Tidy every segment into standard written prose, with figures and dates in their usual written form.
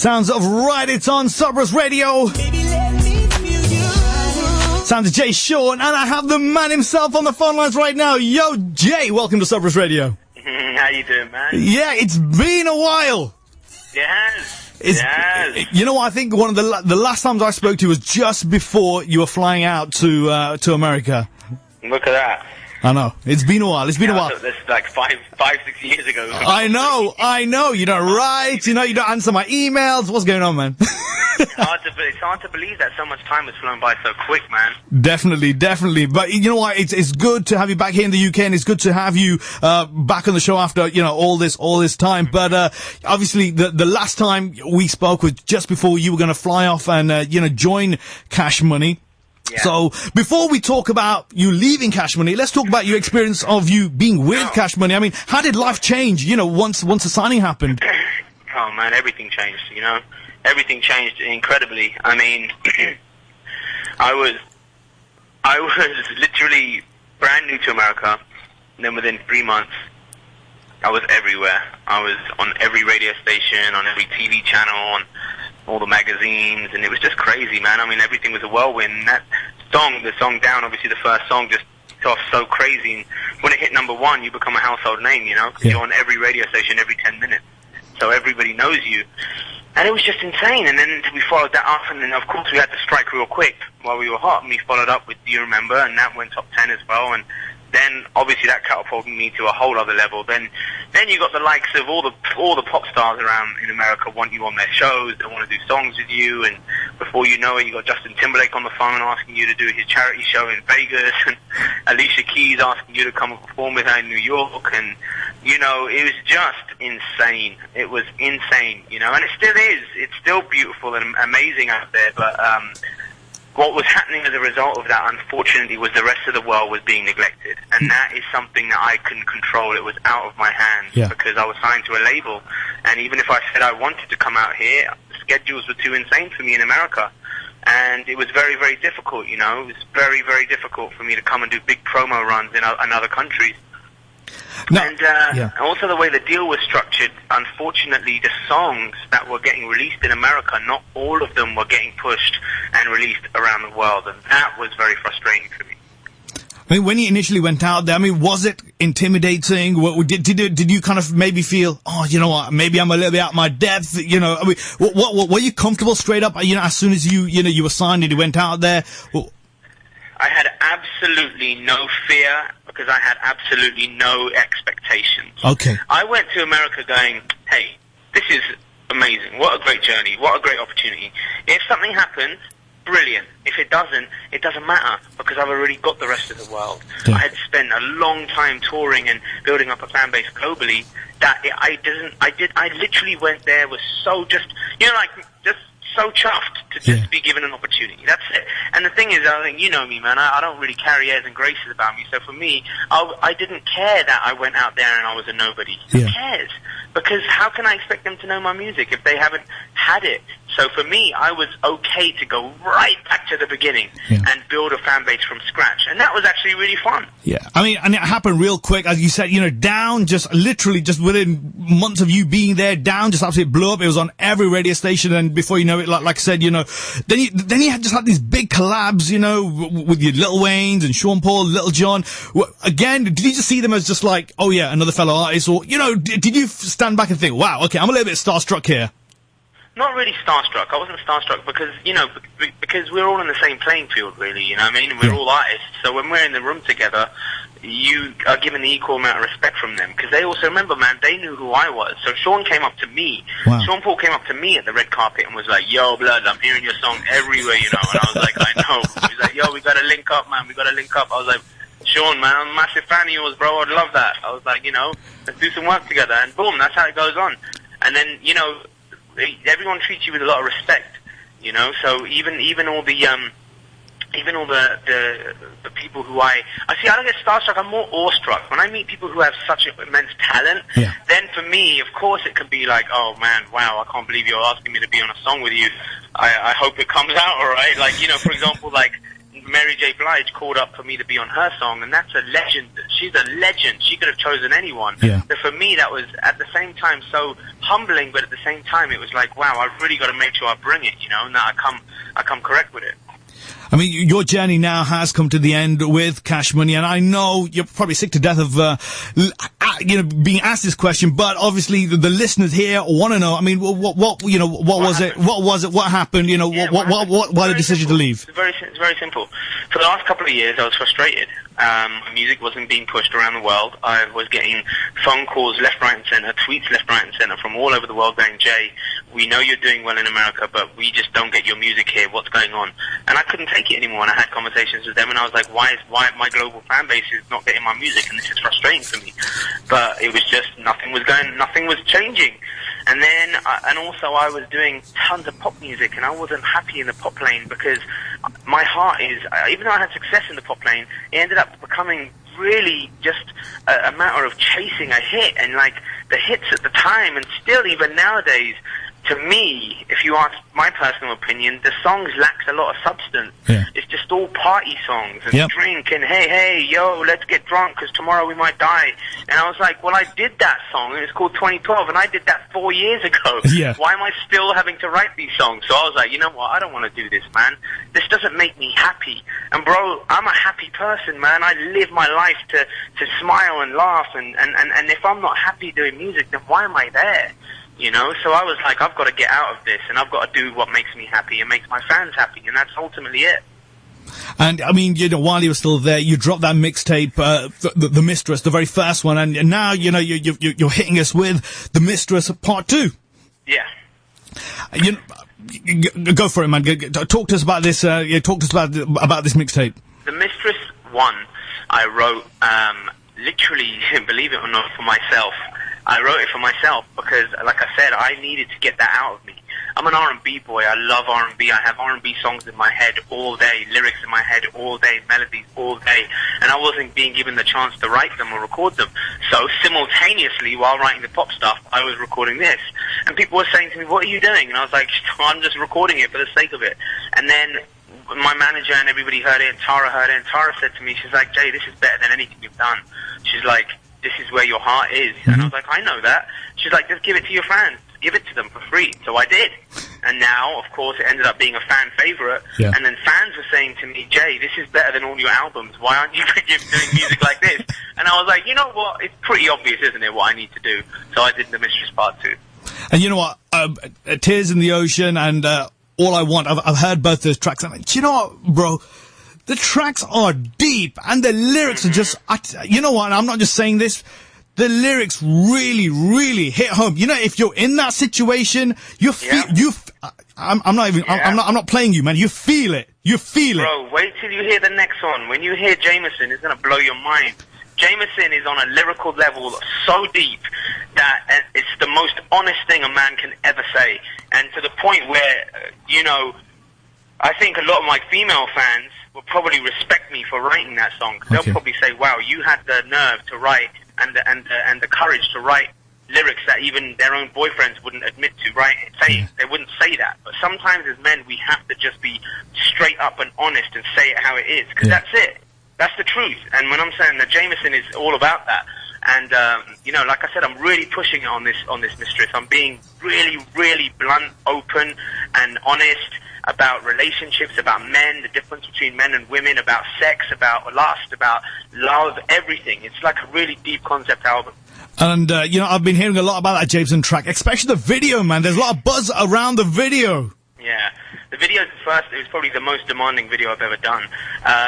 Sounds of Right, it's on Sabras Radio. Sounds of Jay Sean, and I have the man himself on the phone lines right now. Yo, Jay, welcome to Sabras Radio. How you doing, man? Yeah, it's been a while. Yes. You know what? I think one of the last times I spoke to you was just before you were flying out to America. Look at that. I know. It's been a while. It's been a while. That's like 5, 6 years ago. I know. You don't write. You don't answer my emails. What's going on, man? It's hard to believe that so much time has flown by so quick, man. Definitely. But you know what? It's good to have you back here in the UK, and it's good to have you back on the show after all this time. But obviously, the last time we spoke was just before you were going to fly off and join Cash Money. Yeah. So, before we talk about you leaving Cash Money, let's talk about your experience of you being with Cash Money. I mean, how did life change, once the signing happened? Oh, man, everything changed, Everything changed incredibly. I mean, I was literally brand new to America, and then within 3 months, I was everywhere. I was on every radio station, on every TV channel, on all the magazines, and it was just crazy, man. I mean, everything was a whirlwind. That song, the song Down, obviously the first song, just hit off so crazy. And when it hit #1, you become a household name, because you're on every radio station every 10 minutes. So everybody knows you. And it was just insane. And then we followed that up, and then, of course, we had to strike real quick while we were hot. And we followed up with Do You Remember? And that went top 10 as well. And then, obviously, that catapulted me to a whole other level. Then you got the likes of all the pop stars around in America want you on their shows. They want to do songs with you. And before you know it, you got Justin Timberlake on the phone asking you to do his charity show in Vegas, and Alicia Keys asking you to come and perform with her in New York. And it was just insane. It was insane, and it still is. It's still beautiful and amazing out there. But what was happening as a result of that, unfortunately, was the rest of the world was being neglected. And that is something that I couldn't control. It was out of my hands because I was signed to a label. And even if I said I wanted to come out here, the schedules were too insane for me in America. And it was very, very difficult, It was very, very difficult for me to come and do big promo runs in other countries. No, and also the way the deal was structured, unfortunately, the songs that were getting released in America, not all of them were getting pushed and released around the world, and that was very frustrating for me. I mean, when you initially went out there, was it intimidating? Did you kind of maybe feel, you know what, maybe I'm a little bit out of my depth? What were you comfortable straight up? As soon as you were signed and you went out there. I had absolutely no fear because I had absolutely no expectations. Okay. I went to America going, hey, this is amazing. What a great journey. What a great opportunity. If something happens, brilliant. If it doesn't matter because I've already got the rest of the world. Yeah. I had spent a long time touring and building up a fan base globally that I literally went there was so just so chuffed to just be given an opportunity. That's it. And the thing is, I think, me, man, I don't really carry airs and graces about me. So for me, I didn't care that I went out there and I was a nobody. Who cares? Because how can I expect them to know my music if they haven't had it? So for me, I was okay to go right back to the beginning and build a fan base from scratch. And that was actually really fun. Yeah. I mean, and it happened real quick. As you said, Down, just literally just within months of you being there, Down just absolutely blew up. It was on every radio station, and before you know it, like I said, then you had these big collabs, with your Lil Waynes and Sean Paul, Little John. Again, did you just see them as just like, oh yeah, another fellow artist? Or, did you stand back and think, wow, okay, I'm a little bit starstruck here? Not really starstruck. I wasn't starstruck because, because we're all in the same playing field, really, We're all artists. So when we're in the room together, you are given the equal amount of respect from them. Because they also, remember, man, they knew who I was. So Sean came up to me. Wow. Sean Paul came up to me at the red carpet and was like, yo, blood, I'm hearing your song everywhere, And I was like, I know. He was like, yo, we got to link up, man. We got to link up. I was like, Sean, man, I'm a massive fan of yours, bro. I'd love that. I was like, let's do some work together. And boom, that's how it goes on. And then, everyone treats you with a lot of respect, So even all the people who I don't get starstruck. I'm more awestruck when I meet people who have such immense talent. Yeah. Then for me, of course, it can be like, oh man, wow, I can't believe you're asking me to be on a song with you. I hope it comes out all right. Like for example, like Mary J. Blige called up for me to be on her song, and that's a legend. She's a legend. She could have chosen anyone. Yeah. But for me, that was at the same time so humbling, but at the same time, it was like, wow, I've really got to make sure I bring it, you know, and that I come correct with it. I mean, your journey now has come to the end with Cash Money, and I know you're probably sick to death of, being asked this question, but obviously the listeners here want to know, I mean, what was it? What happened? You know, Yeah, why the decision to leave? It's very simple. For the last couple of years, I was frustrated. Music wasn't being pushed around the world. I was getting phone calls left, right, and center, tweets left, right, and center from all over the world saying, Jay, we know you're doing well in America, but we just don't get your music here. What's going on? And I couldn't take it anymore, and I had conversations with them, and I was like, why my global fan base is not getting my music, and this is frustrating for me. But it was just, nothing was changing. And then, and also I was doing tons of pop music, and I wasn't happy in the pop lane because my heart is, even though I had success in the pop lane, it ended up becoming really just a matter of chasing a hit, and like the hits at the time, and still even nowadays, to me, if you ask my personal opinion, the songs lacks a lot of substance. Yeah. It's just all party songs and drink and hey, yo, let's get drunk because tomorrow we might die. And I was like, well, I did that song, and it's called 2012, and I did that 4 years ago. Yeah. Why am I still having to write these songs? So I was like, you know what, I don't want to do this, man. This doesn't make me happy. And bro, I'm a happy person, man. I live my life to smile and laugh, and if I'm not happy doing music, then why am I there? You know, so I was like, I've got to get out of this, and I've got to do what makes me happy and makes my fans happy, and that's ultimately it. And I mean, you know, while you were still there, you dropped that mixtape, the Mistress, the very first one, and now you know you're hitting us with the Mistress Part 2. Yeah. You know, go for it, man. Talk to us about this. Talk to us about this mixtape. The Mistress 1, I wrote literally, believe it or not, for myself. I wrote it for myself because, like I said, I needed to get that out of me. I'm an R&B boy. I love R&B. I have R&B songs in my head all day, lyrics in my head all day, melodies all day, and I wasn't being given the chance to write them or record them. So simultaneously, while writing the pop stuff, I was recording this. And people were saying to me, what are you doing? And I was like, I'm just recording it for the sake of it. And then my manager and everybody heard it, and Tara heard it, and Tara said to me, she's like, Jay, this is better than anything you've done. She's like, this is where your heart is. And I was like, I know that. She's like, just give it to your fans. Give it to them for free. So I did. And now, of course, it ended up being a fan favorite. Yeah. And then fans were saying to me, Jay, this is better than all your albums. Why aren't you doing music like this? And I was like, you know what? It's pretty obvious, isn't it, what I need to do? So I did The Mistress Part 2. And you know what? Tears in the Ocean and All I Want. I've heard both those tracks. And do you know what, bro? The tracks are deep, and the lyrics are just, you know what, I'm not just saying this, the lyrics really, really hit home. You know, if you're in that situation, I'm not playing you, man, you feel it. Bro, wait till you hear the next one. When you hear Jameson, it's gonna blow your mind. Jameson is on a lyrical level so deep that it's the most honest thing a man can ever say. And to the point where, you know, I think a lot of my female fans will probably respect me for writing that song. Okay. They'll probably say, wow, you had the nerve to write and the courage to write lyrics that even their own boyfriends wouldn't admit to saying. They wouldn't say that. But sometimes as men, we have to just be straight up and honest and say it how it is, because that's it. That's the truth. And when I'm saying that Jameson is all about that. And, you know, like I said, I'm really pushing it on this Mistress. I'm being really, really blunt, open, and honest about relationships, about men, the difference between men and women, about sex, about lust, about love, everything. It's like a really deep concept album. And, you know, I've been hearing a lot about that Jameson track, especially the video, man. There's a lot of buzz around the video. Yeah. The video is it was probably the most demanding video I've ever done.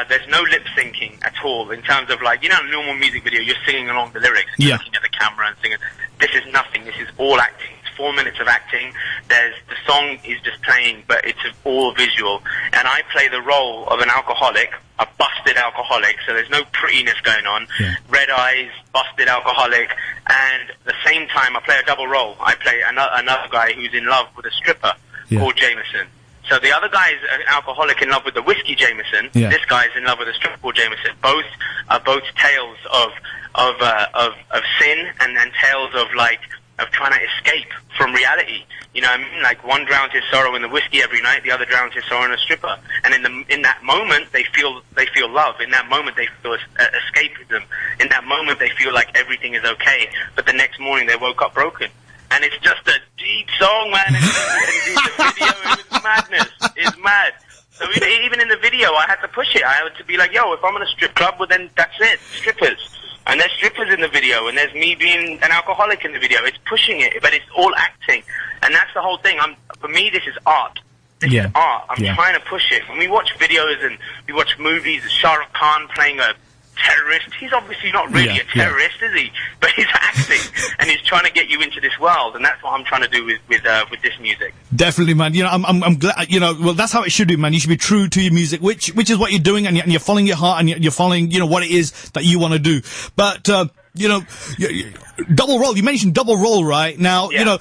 There's no lip syncing at all in terms of, like, you know, a normal music video, you're singing along the lyrics, and you're looking at the camera and singing. This is nothing. This is all acting. 4 minutes of acting. The song is just playing, but it's all visual. And I play the role of an alcoholic, a busted alcoholic, so there's no prettiness going on. Yeah. Red eyes, busted alcoholic, and at the same time I play a double role. I play another guy who's in love with a stripper called Jameson. So the other guy is an alcoholic in love with the whiskey Jameson. Yeah. This guy's in love with a stripper called Jameson. Both are tales of sin and tales of trying to escape from reality. You know what I mean? Like, one drowns his sorrow in the whiskey every night, the other drowns his sorrow in a stripper. And in that moment, they feel love. In that moment, they feel escapism. In that moment, they feel like everything is okay. But the next morning, they woke up broken. and it's just a deep song, man. And the video, it was madness. It's mad. So even in the video, I had to push it. I had to be like, yo, if I'm in a strip club, well then that's it, strippers. And there's strippers in the video, and there's me being an alcoholic in the video. It's pushing it, but it's all acting. And that's the whole thing. For me, this is art. This is art. I'm trying to push it. When we watch videos and we watch movies, Shah Rukh Khan playing a terrorist, he's obviously not really a terrorist, is he? But he's acting, and he's trying to get you into this world, and that's what I'm trying to do with this music. Definitely, man. You know, I'm glad. You know, well, that's how it should be, man. You should be true to your music, which is what you're doing, and you're following your heart, and you're following, you know, what it is that you want to do. But you know, double role. You mentioned double role, right? Now, you know,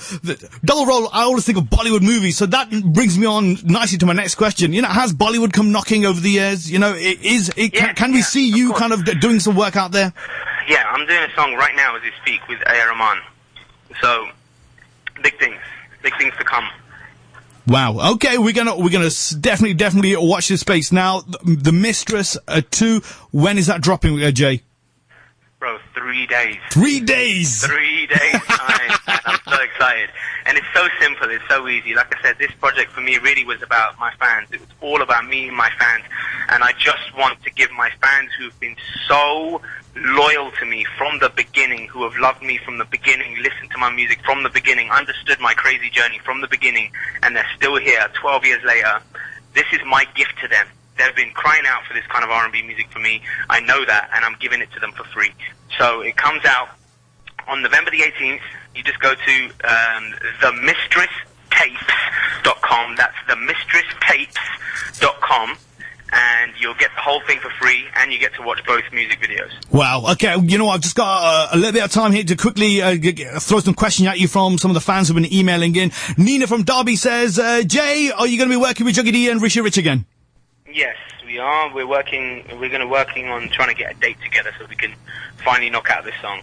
double role. I always think of Bollywood movies, so that brings me on nicely to my next question. You know, has Bollywood come knocking over the years? You know, can we see you kind of doing some work out there? Yeah, I'm doing a song right now as we speak with A.R. Rahman. So, big things to come. Wow. Okay, we're gonna definitely watch this space. Now, The Mistress 2. When is that dropping, Jay? Bro, 3 days. 3 days! 3 days time. I'm so excited. And it's so simple, it's so easy. Like I said, this project for me really was about my fans. It was all about me and my fans. And I just want to give my fans who've been so loyal to me from the beginning, who have loved me from the beginning, listened to my music from the beginning, understood my crazy journey from the beginning, and they're still here 12 years later. This is my gift to them. They've been crying out for this kind of R&B music for me. I know that, and I'm giving it to them for free. So it comes out on November the 18th. You just go to themistresstapes.com. That's themistresstapes.com. And you'll get the whole thing for free, and you get to watch both music videos. Wow. Okay, you know, I've just got a little bit of time here to quickly throw some questions at you from some of the fans who've been emailing in. Nina from Derby says, Jay, are you going to be working with Juggy D and Rishi Rich again? Yes, we are. We're working on trying to get a date together so we can finally knock out this song.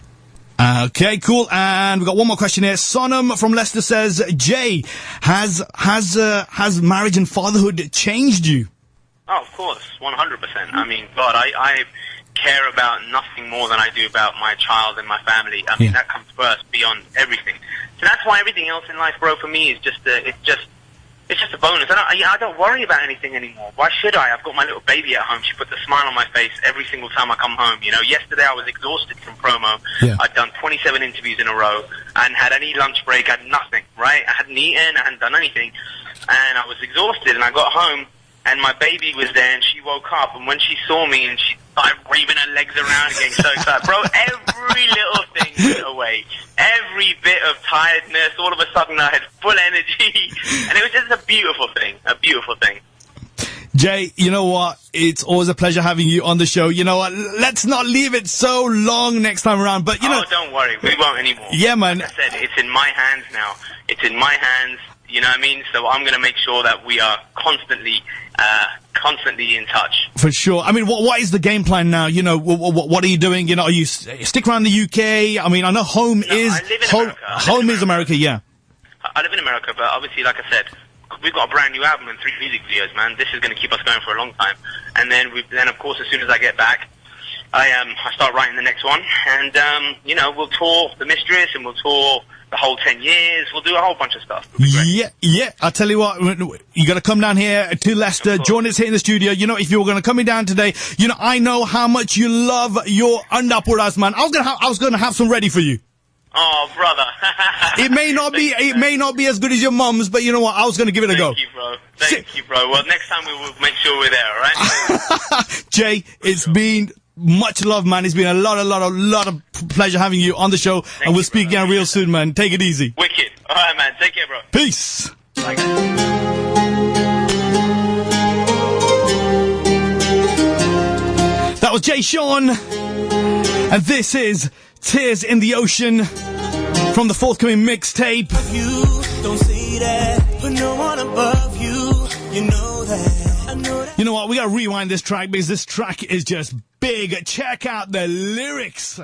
Okay, cool. And we've got one more question here. Sonam from Leicester says, Jay, has marriage and fatherhood changed you? Oh, of course, 100%. I mean, God, I care about nothing more than I do about my child and my family. I mean, that comes first beyond everything. So that's why everything else in life, bro, for me is just a bonus. I don't worry about anything anymore. Why should I? I've got my little baby at home. She puts a smile on my face every single time I come home. You know, yesterday I was exhausted from promo. Yeah. I'd done 27 interviews in a row. I hadn't had any lunch break. I had nothing, right? I hadn't eaten. I hadn't done anything. And I was exhausted, and I got home, and my baby was there, and she woke up, and when she saw me, and she started waving her legs around and getting so excited. Bro, every little thing went away. Every bit of tiredness, all of a sudden I had full energy, and it was just a beautiful thing, Jay, you know what? It's always a pleasure having you on the show. You know what? Let's not leave it so long next time around, but you know... Oh, don't worry, we won't anymore. Yeah, man. Like I said, it's in my hands now. It's in my hands. You know what I mean? So I'm going to make sure that we are constantly in touch. For sure. I mean, what is the game plan now? You know, what are you doing? You know, are you stick around the UK? I mean, I know home is America. Yeah. I live in America, but obviously, like I said, we've got a brand new album and 3 music videos, man. This is going to keep us going for a long time. And then of course, as soon as I get back, I start writing the next one, and you know, we'll tour The Mistress, and we'll tour the whole 10 years. We'll do a whole bunch of stuff. Yeah. I'll tell you what, you got to come down here to Leicester. Join us here in the studio. You know, if you were going to come in down today, you know, I know how much you love your Andapuras, man. I was going to have some ready for you. Oh, brother. It may not be as good as your mum's, but you know what? I was going to give it a go. Thank you, bro. Thank you, bro. Well, next time we will make sure we're there, all right? Jay, it's been much love, man. It's been a lot of pleasure having you on the show. And we'll speak again real soon, man. Take it easy. Wicked. All right, man. Take care, bro. Peace. Bye. That was Jay Sean. And this is Tears in the Ocean from the forthcoming mixtape. You don't say that, but no one above you. You know that. I know that. You know what? We gotta rewind this track because this track is just big. Check out the lyrics.